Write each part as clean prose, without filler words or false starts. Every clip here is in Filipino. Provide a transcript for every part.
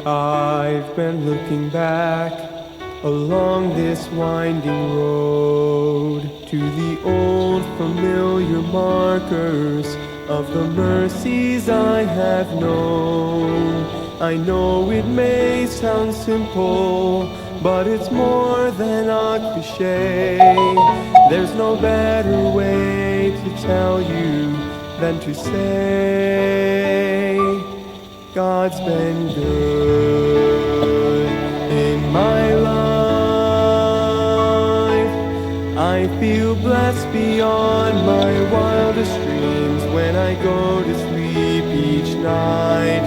I've been looking back along this winding road to the old familiar markers of the mercies I have known. I know it may sound simple, but it's more than a cliche. There's no better way to tell you than to say God's been good in my life. I feel blessed beyond my wildest dreams when I go to sleep each night.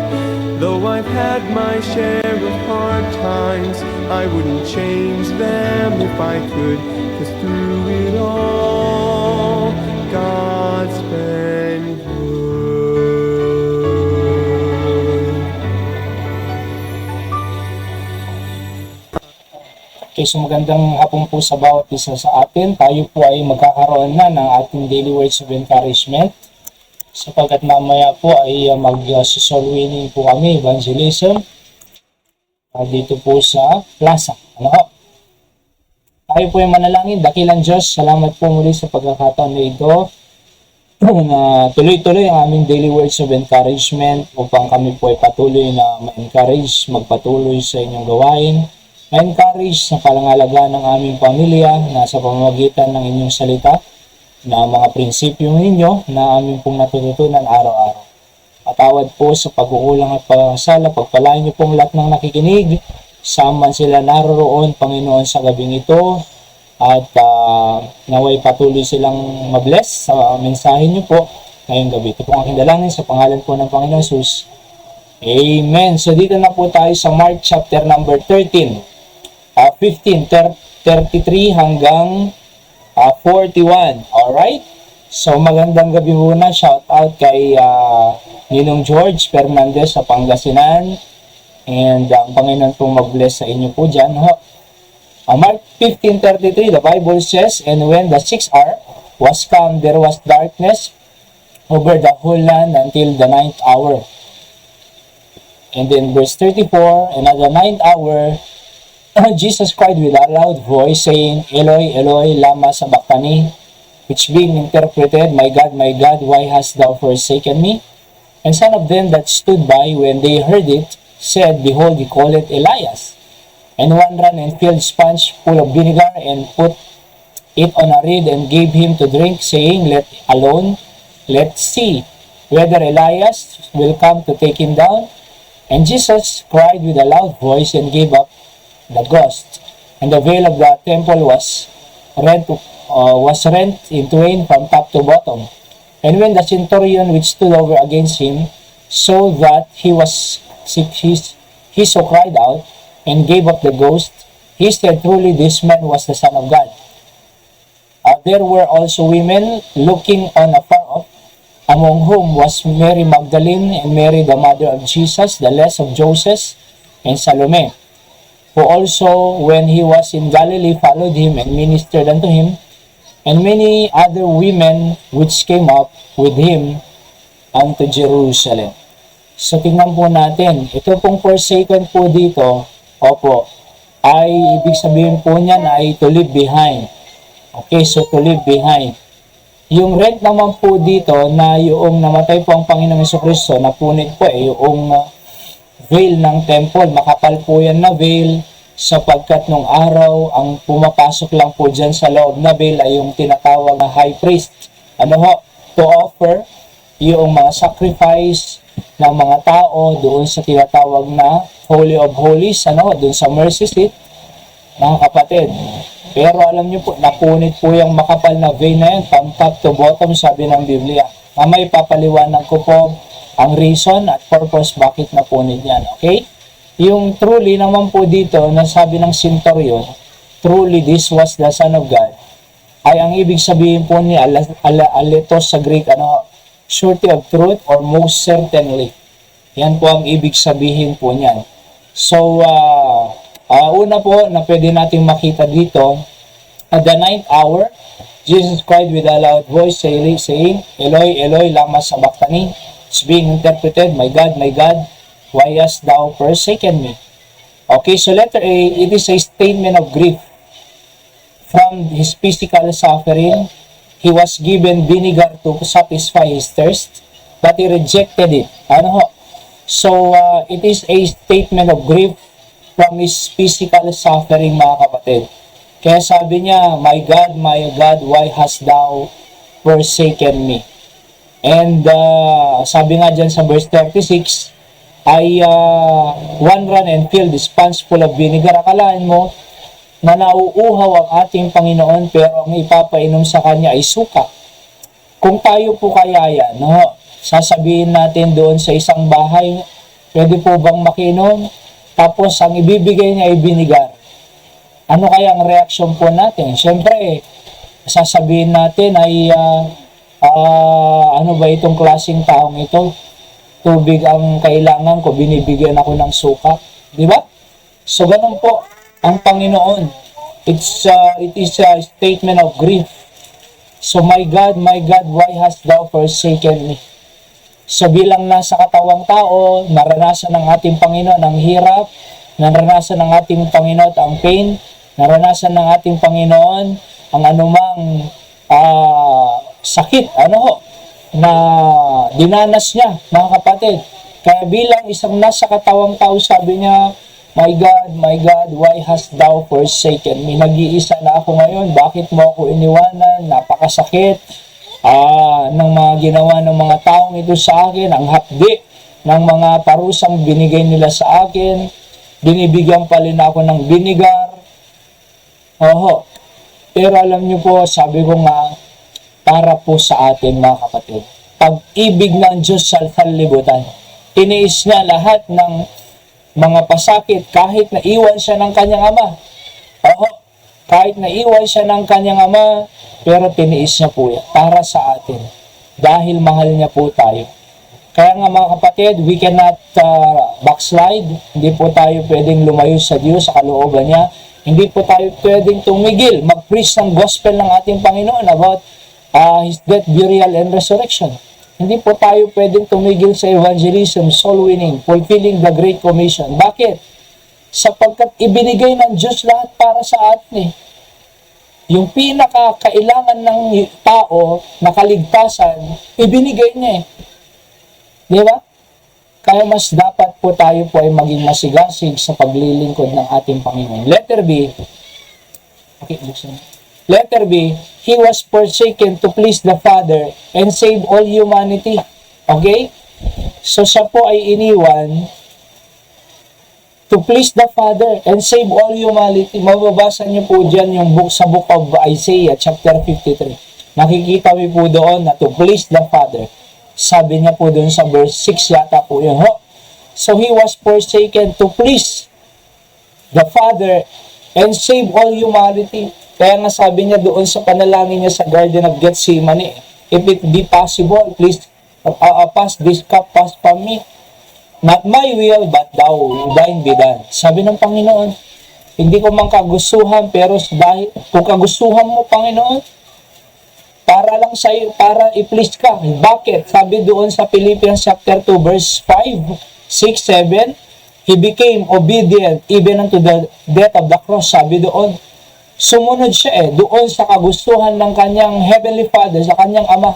Though I've had my share of hard times, I wouldn't change them if I could, 'cause through it all, God's been good. Okay, so magandang hapon po sa bawat isa sa atin. Tayo po ay magkakaroon na ng ating daily words of encouragement. Sapagkat mamaya po ay mag-soul winning po kami, evangelism, dito po sa plaza. Ano ho? Tayo po ay manalangin. Dakilang Diyos, salamat po muli sa pagkakataon na ito na tuloy-tuloy ang aming daily words of encouragement upang kami po ay patuloy na ma-encourage, magpatuloy sa inyong gawain, ma-encourage sa pangangalaga ng aming pamilya na sa pamamagitan ng inyong salita na mga prinsipyo ninyo na aming pong natututunan araw-araw. Patawad po sa pag-uulang at pagkakasala, pagpalain niyo pong lahat ng nakikinig, saan man sila naroroon, Panginoon, sa gabing ito, at naway patuloy silang mabless sa mensahe niyo po ngayong gabi. Ito po ang aking dalangin sa pangalan po ng Panginoon Jesus. Amen. So dito na po tayo sa Mark chapter number 13. 15:33 hanggang 41. Alright? So magandang gabi muna. Shout out kay Ninong George Fernandez sa Pangasinan. And ang Panginoon po mag-bless sa inyo po dyan. Mark 15:33, the Bible says, "And when the 6th hour was come, there was darkness over the whole land until the 9th hour." And then verse 34, "And at the 9th hour, Jesus cried with a loud voice, saying, Eloi, Eloi, lama sabachthani, which being interpreted, my God, why hast thou forsaken me? And some of them that stood by, when they heard it, said, Behold, he calleth Elias. And one ran and filled sponge full of vinegar, and put it on a reed, and gave him to drink, saying, Let alone, let's see whether Elias will come to take him down. And Jesus cried with a loud voice, and gave up the ghost, and the veil of the temple was rent in twain from top to bottom. And when the centurion which stood over against him saw that he was sick, he so cried out, and gave up the ghost. He said, Truly this man was the Son of God. There were also women looking on afar off, among whom was Mary Magdalene, and Mary the mother of Jesus, the less of Joseph, and Salome, who also, when he was in Galilee, followed him and ministered unto him, and many other women which came up with him unto Jerusalem." So tingnan po natin, ito pong forsaken po dito, ay ibig sabihin po niyan ay to leave behind. Okay, so to leave behind. Yung rent naman po dito na yung namatay po ang Panginoong Jesucristo, napunit po yung veil ng temple. Makapal po yan na veil, sapagkat nung araw, ang pumapasok lang po dyan sa loob na veil ay yung tinatawag na high priest. To offer yung mga sacrifice ng mga tao doon sa tinatawag na Holy of Holies, doon sa mercy seat, mga kapatid. Pero alam niyo po, napunit po yung makapal na veil na yan, from top to bottom, sabi ng Biblia. Mamay papaliwanag ko po ang reason at purpose bakit napunit yan. Okay? Yung truly naman po dito, na sabi ng centurion, truly this was the Son of God, ay ang ibig sabihin po ni aletos sa Greek, surety of truth or most certainly. Yan po ang ibig sabihin po niyan. So, una po na pwede natin makita dito, at the 9th hour, Jesus cried with a loud voice, saying, Eloi, Eloi, lama sabachthani. It's being interpreted, my God, why hast thou forsaken me? Okay, so letter A, it is a statement of grief. From his physical suffering, he was given vinegar to satisfy his thirst, but he rejected it. Ano ho? So, it is a statement of grief from his physical suffering, mga kapatid. Kaya sabi niya, my God, why hast thou forsaken me? And sabi nga dyan sa verse 36, ay one run and fill the sponge full of vinegar. Akalaan mo na nauuhaw ang ating Panginoon pero ang ipapainom sa Kanya ay suka. Kung tayo po kaya yan, no, sasabihin natin doon sa isang bahay, pwede po bang makinom? Tapos ang ibibigay niya ay vinegar. Ano kaya ang reaksyon po natin? Siyempre, sasabihin natin ay ano ba itong klaseng taong ito? Tubig ang kailangan ko, binibigyan ako ng suka. Di ba? So, ganun po ang Panginoon. It is a statement of grief. So, my God, why hast thou forsaken me? So, bilang nasa katawang tao, naranasan ng ating Panginoon ang hirap, naranasan ng ating Panginoon ang pain, naranasan ng ating Panginoon ang anumang sakit, na dinanas niya, mga kapatid. Kaya bilang isang nasa katawang tao, sabi niya, my God, why hast thou forsaken me? Nag-iisa na ako ngayon, bakit mo ako iniwanan? Napakasakit ng mga ginawa ng mga taong ito sa akin, ang hapdi ng mga parusang binigay nila sa akin, binibigyan pa rin ako ng vinegar. Oho. Pero alam niyo po, sabi ko nga, para po sa atin, mga kapatid. Pag-ibig ng Diyos sa sanlibutan. Tiniis niya lahat ng mga pasakit kahit na iwan siya ng kanyang ama. Oo, kahit na iwan siya ng kanyang ama, pero tiniis niya po yan para sa atin. Dahil mahal niya po tayo. Kaya nga mga kapatid, we cannot backslide. Hindi po tayo pwedeng lumayo sa Diyos, sa kalooban niya. Hindi po tayo pwedeng tumigil, mag-preach ng gospel ng ating Panginoon about His death, burial, and resurrection. Hindi po tayo pwedeng tumigil sa evangelism, soul winning, fulfilling the Great Commission. Bakit? Sapagkat ibinigay ng Diyos lahat para sa atin. Yung pinakakailangan ng tao na kaligtasan, ibinigay niya eh. Di ba? Kaya mas dapat po tayo po ay maging masigasig sa paglilingkod ng ating Panginoon. Letter B. Okay, buksan. Letter B, He was forsaken to please the Father and save all humanity. Okay? So siya po ay iniwan to please the Father and save all humanity. Mababasa niyo po dyan yung sa book of Isaiah, chapter 53. Nakikita niyo po doon na to please the Father. Sabi niya po doon sa verse 6 yata po yun. So He was forsaken to please the Father and save all humanity. Kaya nga sabi niya doon sa panalangin niya sa Garden of Gethsemane, if it be possible, please pass this cup, pass from me. Not my will, but thine be done. Sabi ng Panginoon, hindi ko man kagustuhan, pero dahil kung kagustuhan mo, Panginoon, para lang sa iyo, para i-please ka. Bakit? Sabi doon sa Philippians chapter 2, verse 5, 6, 7, He became obedient even unto the death of the cross. Sabi doon, sumunod siya doon sa kagustuhan ng kanyang Heavenly Father, sa kanyang Ama.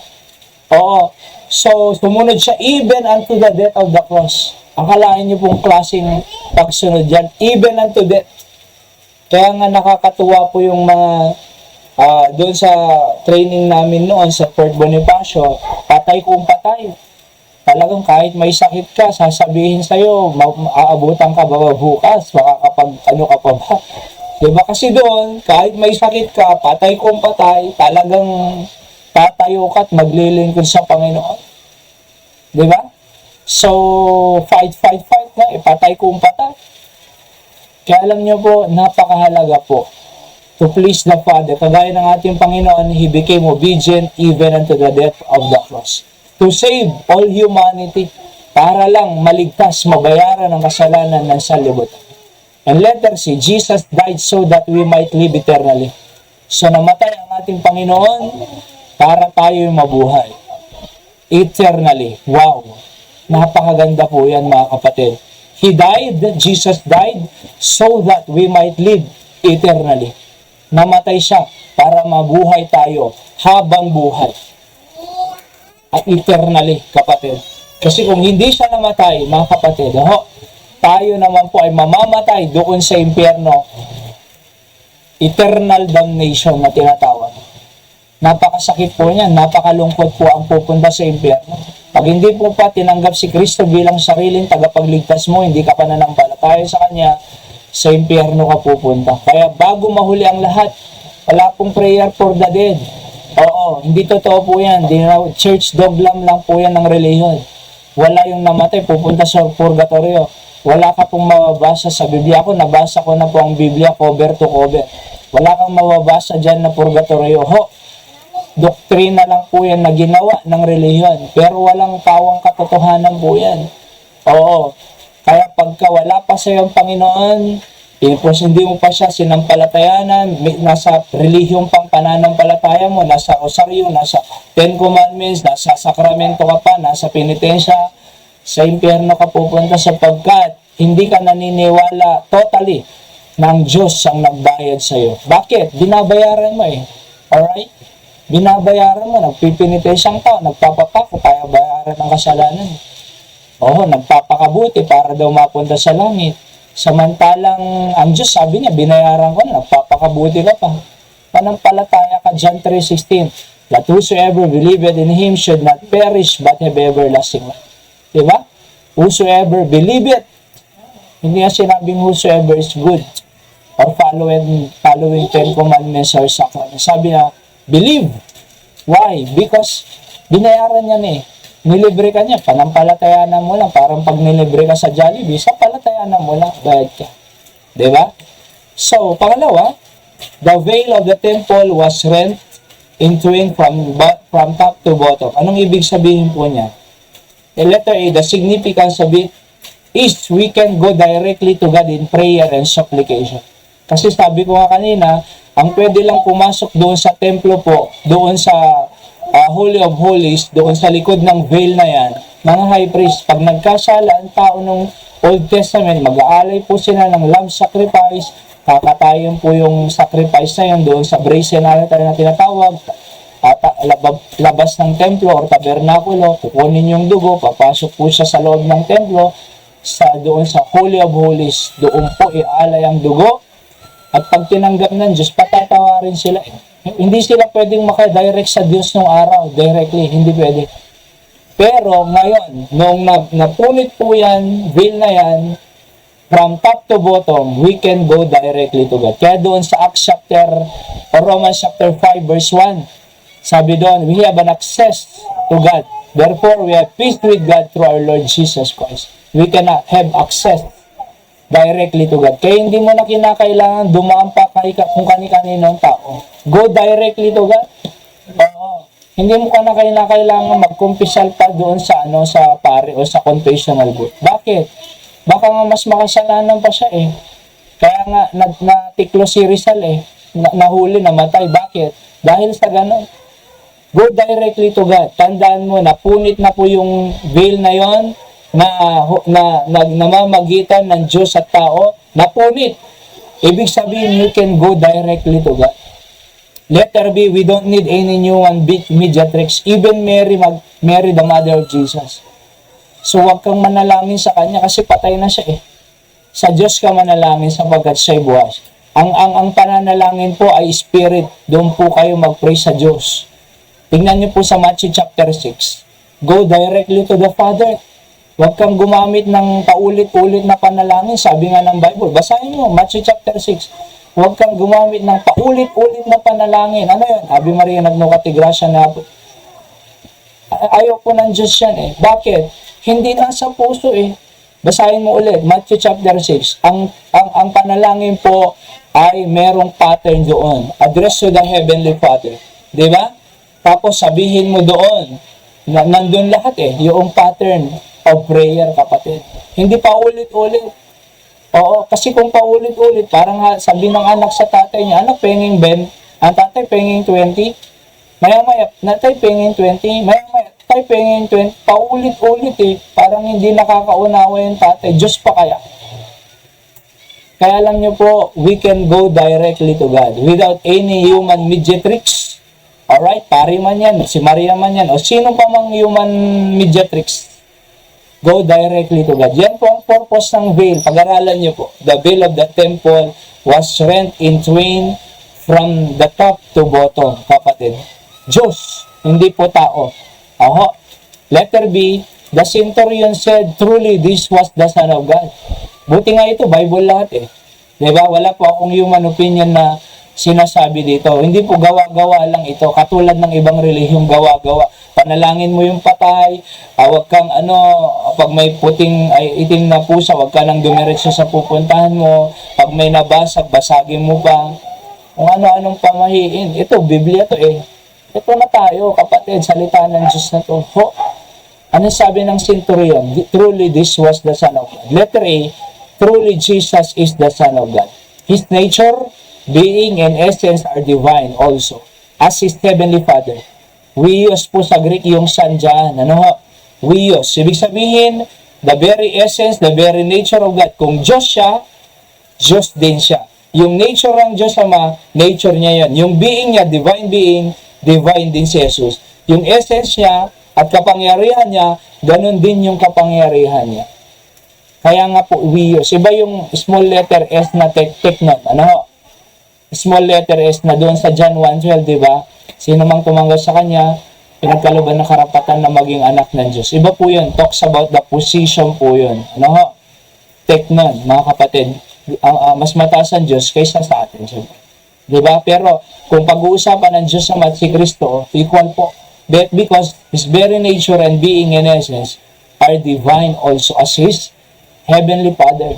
Oo. So, sumunod siya even unto the death of the cross. Akalain niyo pong klaseng pagsunod yan, even unto death. Kaya nga nakakatuwa po yung mga doon sa training namin noon sa Fort Bonifacio, patay kung patay. Talagang kahit may sakit ka, sasabihin sa'yo, aabutan ka ba bukas, makakapag ano ka pa ba? Diba kasi doon, kahit may sakit ka, patay kung patay, talagang tatayo ka at maglilingkod sa Panginoon. Diba? So, fight na, patay kung patay. Kaya alam niyo po, napakahalaga po to please the Father. Kagaya ng ating Panginoon, He became obedient even unto the death of the cross. To save all humanity, para lang maligtas, mabayaran ang kasalanan ng sanlibutan. And letter C, Jesus died so that we might live eternally. So namatay ang ating Panginoon para tayo mabuhay. Eternally. Wow! Napakaganda po yan mga kapatid. He died, Jesus died, so that we might live eternally. Namatay siya para mabuhay tayo habang buhay. At eternally, kapatid. Kasi kung hindi siya namatay, mga kapatid, tayo naman po ay mamamatay doon sa impyerno. Eternal damnation na tinatawag. Napakasakit po niyan, napakalungkot po ang pupunta sa impyerno. Pag hindi po pa tinanggap si Kristo bilang sariling tagapagligtas mo, hindi ka pananampalataya sa Kanya, sa impyerno ka pupunta. Kaya bago mahuli ang lahat, wala pong prayer for the dead. Oo, hindi totoo po yan. Church doglam lang po yan ng reliyon. Wala yung namatay, pupunta sa purgatorio. Wala ka pong mababasa sa Biblia. Ako, nabasa ko na po ang Biblia cover to cover. Wala kang mababasa dyan na purgatorio. Doktrina lang po yan na ginawa ng reliyon. Pero walang pawang katotohanan po yan. Oo. Kaya pagka wala pa sa iyong Panginoon, tapos hindi mo pa siya sinampalatayanan, nasa relihiyong pang pananampalataya mo, nasa rosaryo, nasa Ten Commandments, nasa sakramento ka pa, nasa penitensya, sa impyerno ka pupunta sapagkat hindi ka naniniwala totally ng Diyos ang nagbayad sa iyo. Bakit? Binabayaran mo eh. Alright? Binabayaran mo, nagpipinitensyang ka, nagpapapako, kaya bayaran ng kasalanan. Oo, nagpapakabuti para daw mapunta sa langit. Samantalang ang Diyos sabi niya, binayaran ko na, nagpapakabuti ka pa. Panampalataya ka, John 3:16, that whosoever believeth in Him should not perish but have everlasting life. Diba? Whosoever believeth, hindi nga sinabing whosoever is good or following Ten Commandments or sacraments. Sabi na, believe. Why? Because binayaran niya eh. Nilibre ka niya, panampalatayanan mo lang. Parang pag nilibre ka sa Jollibee, sa palatayanan mo lang, bayad ka. Diba? So, pangalawa, the veil of the temple was rent in twain from top to bottom. Anong ibig sabihin po niya? Letter A, the significance of it is we can go directly to God in prayer and supplication. Kasi sabi ko nga kanina, ang pwede lang pumasok doon sa templo po, doon sa Holy of Holies, doon sa likod ng veil na yan, mga high priest, pag nagkasala ang tao ng Old Testament, mag-aalay po sila ng lamb sacrifice, kakatayin po yung sacrifice na yan doon sa brazen altar na tinatawag, at labas ng templo or tabernakulo, kukunin yung dugo, papasok po siya sa loob ng templo, doon sa Holy of Holies, doon po ialay ang dugo, at pag tinanggap ng Diyos, patatawarin sila. Hindi sila pwedeng makadirect sa Diyos nung araw, directly, hindi pwede. Pero ngayon, nung napunit po yan, veil na yan, from top to bottom, we can go directly to God. Kaya doon sa Acts chapter, or Romans chapter 5 verse 1, sabi doon, we have an access to God. Therefore, we have peace with God through our Lord Jesus Christ. We cannot have access directly to God. Kaya hindi mo na kinakailangan dumaan pa kung kani-kaninong tao. Go directly to God. Oo. Hindi mo ka na kailangan magkumpisal pa doon sa sa pare o sa confessional booth. Bakit? Baka nga mas makasalanan pa siya eh. Kaya nga natiklo si Rizal eh. Nahuli, namatay. Bakit? Dahil sa ganon. Go directly to God. Tandaan mo, napunit na po yung veil na yon na namamagitan ng Diyos at tao. Napunit. Ibig sabihin, you can go directly to God. Letter B, we don't need any new mediatrix. Even Mary, the mother of Jesus. So, huwag kang manalangin sa Kanya kasi patay na siya eh. Sa Diyos ka manalangin sapagkat siya'y buhay. Ang pananalangin po ay spirit. Doon po kayo mag-pray sa Diyos. Tingnan niyo po sa Matthew chapter 6. Go directly to the Father. Huwag kang gumamit ng paulit-ulit na panalangin. Sabi nga ng Bible. Basahin mo, Matthew chapter 6. Huwag kang gumamit ng paulit-ulit na panalangin. Ano yan? Ave Maria, nagmukati grasya na po. Ayaw po ng Diyos yan eh. Bakit? Hindi nasa puso eh. Basahin mo ulit, Matthew chapter 6. Ang panalangin po ay merong pattern doon. Address to the Heavenly Father. Di ba? Tapos sabihin mo doon, na nandun lahat eh, yung pattern of prayer, kapatid. Hindi pa ulit-ulit. Oo, kasi kung paulit-ulit, parang sabi ng anak sa tatay niya, anak, penging 20, ang tatay penging 20, maya-maya, natay penging 20, maya-maya, type ngayon 20, paulit-ulit parang hindi nakakaunawa yung tatay. Diyos pa kaya? Kaya alam nyo po, we can go directly to God without any human mediatrix. Alright, pari man yan, si Maria man yan, o sino pa mang human mediatrix. Go directly to God. Yan po ang purpose ng veil. Pag-aralan nyo po, the veil of the temple was rent in twain from the top to bottom, kapatid. Diyos, hindi po tao. Oho. Letter B, the centurion said, truly this was the Son of God. Buti nga ito, Bible lahat Diba? Wala po akong human opinion na sinasabi dito. Hindi po gawa-gawa lang ito. Katulad ng ibang relihiyong gawa-gawa. Panalangin mo yung patay, wag kang pag may puting ay itim na pusa, wag ka nang dumiretso sa pupuntahan mo. Pag may nabasag, basagin mo pa. Kung ano-anong pamahiin. Ito, Biblia to Ito na tayo, kapatid, salita ng Diyos na to. Ano sabi ng centurion? Truly, this was the Son of God. Letter A, truly Jesus is the Son of God. His nature, being, and essence are divine also, as His Heavenly Father. Weos po sa Greek yung Son dyan. Weos. Ibig sabihin, the very essence, the very nature of God. Kung Diyos siya, Diyos din siya. Yung nature ng Diyos Ama, nature niya yan. Yung being niya, divine being, divine din si Jesus. Yung essence niya at kapangyarihan niya, ganun din yung kapangyarihan niya. Kaya nga po, weos. Iba yung small letter S na teknon. Small letter S na doon sa John 1:12, di ba? Sino mang tumanggap sa Kanya, pinagkalooban ng karapatan na maging anak ng Diyos. Iba po yun. Talks about the position po yun. Teknon, mga kapatid. Mas mataas ang Diyos kaysa sa atin. Diba? Pero kung pag-uusapan ng Diyos naman at si Kristo, equal po. Because His very nature and being and essence are divine also as His Heavenly Father.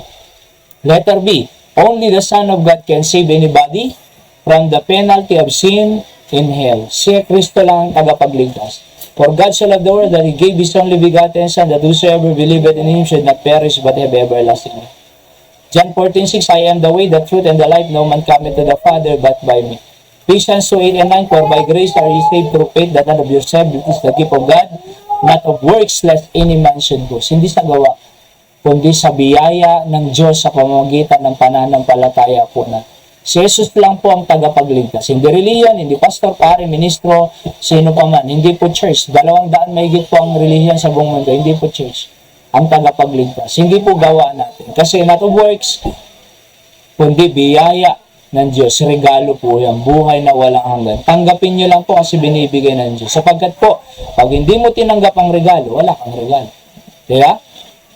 Letter B, only the Son of God can save anybody from the penalty of sin in hell. Si Kristo lang ang tagapagligtas. For God so loved the world that He gave His only begotten Son, that whosoever believeth in Him should not perish but have everlasting life. John 14:6, I am the way, the truth, and the life. No man cometh to the Father but by me. Ephesians 2:8 and 9, for by grace are ye saved through faith, that not of yourself, it is the gift of God, not of works, lest any man should boast. Hindi sa gawa, kundi sa biyaya ng Diyos sa pamamagitan ng pananampalataya po na. Si Jesus lang po ang tagapagligtas. Hindi reliyon, hindi pastor, pare, ministro, sino pa man. Hindi po church. 200 mahigit po ang relihiyon sa buong mundo. Hindi po church ang tagapagligtas. Hindi po gawa natin. Kasi not of works, kundi biyaya ng Diyos. Regalo po yan. Buhay na walang hanggan. Tanggapin nyo lang po kasi binibigay ng Diyos. Sapagkat po, pag hindi mo tinanggap ang regalo, wala kang regalo. Diba?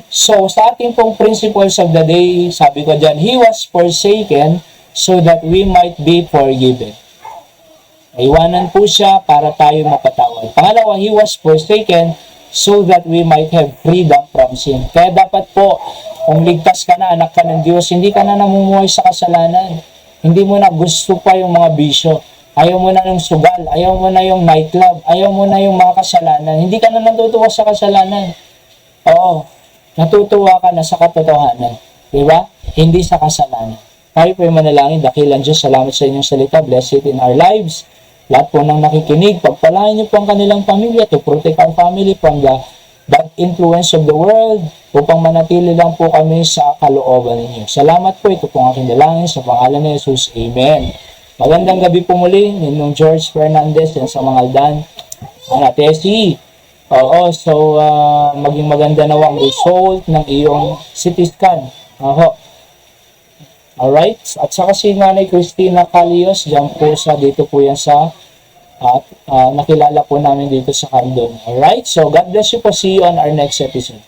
So, sa ating pong principles of the day, sabi ko dyan, He was forsaken so that we might be forgiven. Iwanan po siya para tayo mapatawad. Pangalawa, He was forsaken so that we might have freedom from sin. Kaya dapat po, kung ligtas ka na, anak ka ng Diyos, hindi ka na namumuhay sa kasalanan. Hindi mo na gusto pa yung mga bisyo. Ayaw mo na yung sugal. Ayaw mo na yung nightclub. Ayaw mo na yung mga kasalanan. Hindi ka na natutuwa sa kasalanan. Oo. Natutuwa ka na sa katotohanan. Diba? Hindi sa kasalanan. Tayo po yung manalangin. Dakilan Diyos, salamat sa inyong salita. Bless it in our lives. Lahat po ng nakikinig, pagpalain niyo po ang kanilang pamilya to protect our family from the bad influence of the world upang manatili lang po kami sa kalooban ninyo. Salamat po. Ito po ang aking dalangin sa pangalan ni Jesus. Amen. Magandang gabi po muli. Ninong George Fernandez yan sa Mangaldan. Tesi. Oo, so maging maganda na ang result ng iyong CT scan. Alright? At saka si Nanay Christina Calios, dyan po sa, dito po yan sa, nakilala po namin dito sa Candon. Alright? So, God bless you po. See you on our next episode.